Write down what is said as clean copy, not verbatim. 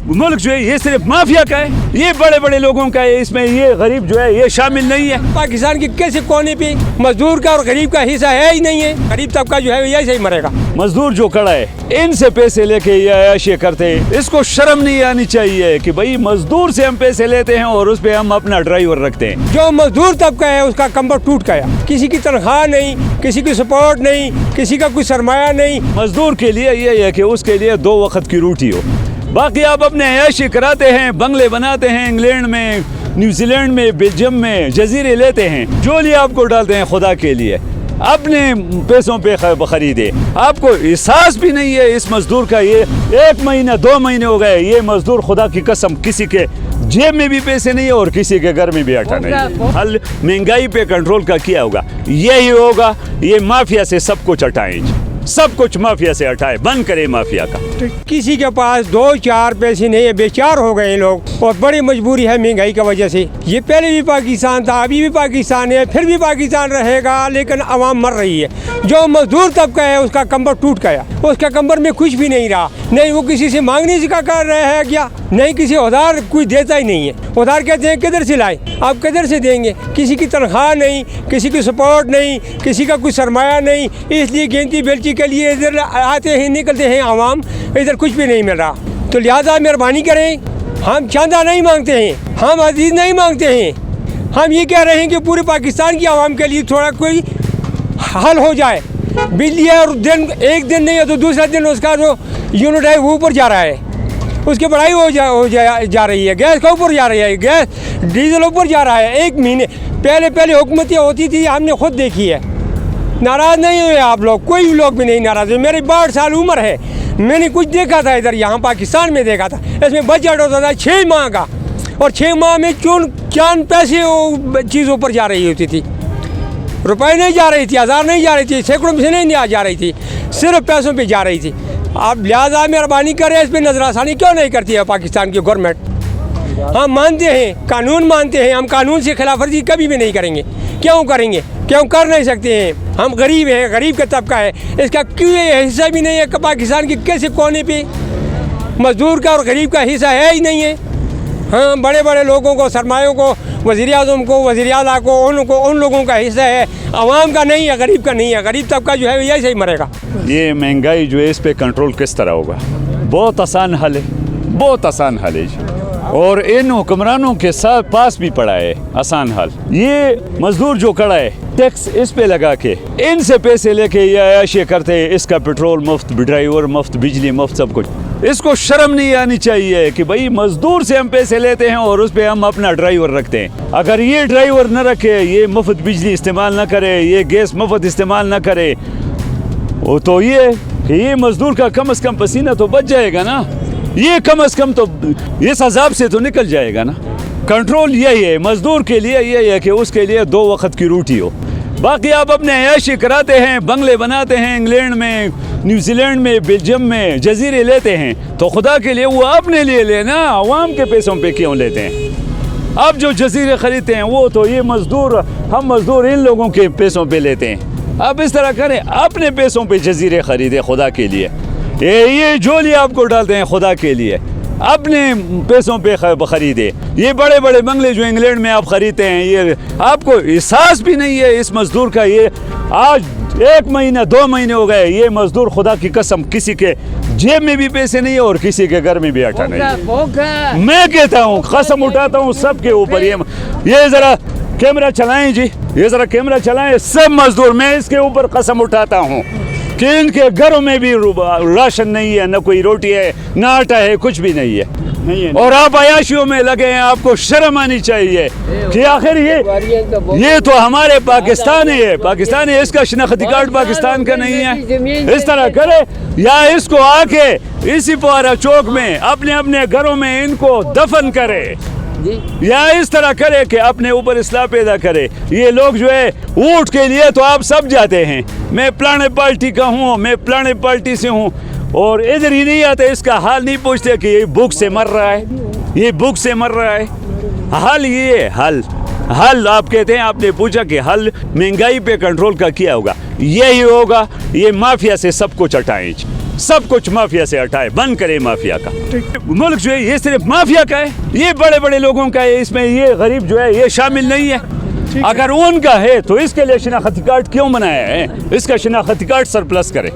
मुल्क जो है ये सिर्फ माफिया का है, ये बड़े बड़े लोगों का है, इसमें ये गरीब जो है ये शामिल नहीं है। पाकिस्तान के कैसे कोने पे मजदूर का और गरीब का हिस्सा है ही नहीं है। गरीब तबका जो है यही सही मरेगा। मजदूर जो खड़ा है इनसे पैसे लेके ये अयाशी करते हैं, इसको शर्म नहीं आनी चाहिए कि भाई मजदूर से हम पैसे लेते हैं और उस पे हम अपना ड्राइवर रखते हैं। जो मजदूर तबका है उसका कंबर टूट गया, किसी की तनख्वाह नहीं, किसी की सपोर्ट नहीं, किसी का कोई सरमाया नहीं। मजदूर के लिए ये है कि उसके लिए 2 वक्त की रोटी हो, बाकी आप अपने अयाशी कराते हैं, बंगले बनाते हैं, इंग्लैंड में, न्यूजीलैंड में, बेल्जियम में जजीरे लेते हैं, जो लिए आपको डालते हैं खुदा के लिए अपने पैसों पे खरीदे। आपको एहसास भी नहीं है इस मजदूर का। ये 1 महीना 2 महीने हो गए, ये मजदूर खुदा की कसम किसी के जेब में भी पैसे नहीं है और किसी के घर में भी आटा नहीं है। हल महंगाई पे कंट्रोल का किया होगा, यही होगा, ये माफिया से सब कुछ हटाएं, सब कुछ माफिया से हटाए, बंद करे माफिया का। तो किसी के पास 2-4 पैसे नहीं है, बेचार हो गए लोग और बड़ी मजबूरी है महंगाई की वजह से। ये पहले भी पाकिस्तान था, अभी भी पाकिस्तान है, फिर भी पाकिस्तान रहेगा, लेकिन आवाम मर रही है। जो मजदूर तबका है उसका कंबर टूट गया, उसका कंबर में कुछ भी नहीं रहा, नहीं वो किसी से मांगने से कर रहा है क्या, नहीं किसी उधार कोई देता ही नहीं है। उधार कहते हैं किधर से लाए, आप किधर से देंगे, किसी की तनख्वाह नहीं, किसी की सपोर्ट नहीं, किसी का कोई सरमाया नहीं, इसलिए गिनती बेलची के लिए इधर आते हैं, निकलते हैं आवाम, इधर कुछ भी नहीं मिल रहा। तो लिहाजा मेहरबानी करें, हम चंदा नहीं मांगते हैं, हम अजीज नहीं मांगते हैं, हम ये कह रहे हैं कि पूरे पाकिस्तान की आवाम के लिए थोड़ा कोई हल हो जाए। बिजली है और दिन एक दिन नहीं है तो दूसरा दिन उसका जो यूनिट है वो ऊपर जा रहा है, उसकी बढ़ाई जा रही है, गैस का ऊपर जा रही है, गैस डीजल ऊपर जा रहा है। 1 महीने पहले हुकूमतें होती थी, हमने खुद देखी है। नाराज़ नहीं हुए आप लोग, कोई लोग भी नहीं नाराज़ हुए। मेरी 62 साल उम्र है, मैंने कुछ देखा था इधर यहाँ पाकिस्तान में देखा था। इसमें बजट होता था 6 माह का और 6 माह में चांद पैसे वो चीज़ ऊपर जा रही होती थी, रुपए नहीं जा रही थी, हज़ार नहीं जा रही थी, सैकड़ों में से नहीं जा रही थी, सिर्फ पैसों पे जा रही थी। आप लिहाजा मेहरबानी करें, इस पर नज़रसानी क्यों नहीं करती है पाकिस्तान की गवर्नमेंट। हम मानते हैं, कानून मानते हैं, हम कानून से खिलाफ वर्जी कभी भी नहीं करेंगे। क्यों करेंगे, क्यों कर नहीं सकते हैं। हम गरीब हैं, गरीब का तबका है, इसका क्यों हिस्सा भी नहीं है कि पाकिस्तान के कैसे कोने पे मजदूर का और गरीब का हिस्सा है ही नहीं है। हाँ, बड़े बड़े लोगों को, सरमायों को, वज़ीर-ए-आज़म को, वज़ीर-ए-आला को, उन लोगों का हिस्सा है, आवाम का नहीं है, गरीब का नहीं है। गरीब तबका जो है यही सही मरेगा। ये महंगाई जो है इस पे कंट्रोल किस तरह होगा, बहुत आसान हल है, बहुत आसान हल है जी। और इन हुक्मरानों के साथ पास भी पड़ा है आसान हल। ये मजदूर जो खड़ा है टैक्स इस पे लगा के इनसे पैसे लेके ये अयाशी करते हैं, इसका पेट्रोल मुफ्त, ड्राइवर मुफ्त, बिजली मुफ्त, सब कुछ। इसको शर्म नहीं आनी चाहिए कि भाई मजदूर से हम पैसे लेते हैं और उस पे हम अपना ड्राइवर रखते हैं। अगर ये ड्राइवर न रखे, ये मुफ्त बिजली इस्तेमाल न करे, ये गैस मुफ्त इस्तेमाल न करे, वो तो ये मजदूर का कम से कम पसीना तो बच जाएगा ना, ये कम से कम तो इस अजाब से तो निकल जाएगा ना। कंट्रोल यही है मजदूर के लिए, यही है कि उसके लिए 2 वक्त की रोटी हो, बाकी आप अपने अयाशी कराते हैं, बंगले बनाते हैं, इंग्लैंड में, न्यूजीलैंड में, बेल्जियम में जजीरे लेते हैं, तो खुदा के लिए वो अपने लिए लेना, आवाम के पैसों पे क्यों लेते हैं। अब जो जजीरे खरीदते हैं वो तो ये मजदूर, हम मजदूर इन लोगों के पैसों पे लेते हैं। अब इस तरह करें, अपने पैसों पे जजीरे खरीदे खुदा के लिए, ये जो लिए आपको डालते हैं खुदा के लिए अपने पैसों पे खरीदे। ये बड़े बड़े बंगले जो इंग्लैंड में आप खरीदते हैं, ये आपको एहसास भी नहीं है इस मजदूर का। ये आज 1 महीना 2 महीने हो गए, ये मजदूर खुदा की कसम किसी के जेब में भी पैसे नहीं है और किसी के घर में भी आटा नहीं है। मैं कहता हूँ, कसम उठाता हूँ सबके ऊपर। ये जरा कैमरा चलाएं जी, ये जरा कैमरा चलाएं, सब मजदूर, मैं इसके ऊपर कसम उठाता हूँ कि इनके घरों में भी राशन नहीं है, न कोई रोटी है, न आटा है, कुछ भी नहीं है। और आप अयाशियों में लगे हैं, आपको शर्म आनी चाहिए कि आखिर ये तो हमारे पाकिस्तान है, पाकिस्तान है, इसका शनाख्ती कार्ड पाकिस्तान का नहीं है। इस तरह करे या इसको आके इसी पारा चौक में अपने अपने घरों में इनको दफन करे, या इस तरह करे कि अपने ऊपर इस्लाह पैदा करे। ये लोग जो है वोट के लिए तो आप सब जाते हैं, मैं फलाने पार्टी का हूँ, मैं फलाने पार्टी से हूँ, और इधर ही नहीं आते, इसका हाल नहीं पूछते कि ये भूख से मर रहा है, ये भूख से मर रहा है। हल ये हल आप कहते हैं, आपने पूछा कि हल महंगाई पे कंट्रोल का किया होगा, यही होगा, ये माफिया से सब कुछ हटाएं। सब कुछ माफिया से हटाए, बंद करे माफिया का। मुल्क जो है ये सिर्फ माफिया का है, ये बड़े बड़े लोगों का है, इसमें ये गरीब जो है ये शामिल नहीं है। अगर उनका है तो इसके लिए शिनाख्ती कार्ड क्यों बनाया है? इसका शिनाख्ती कार्ड सरप्लस करे।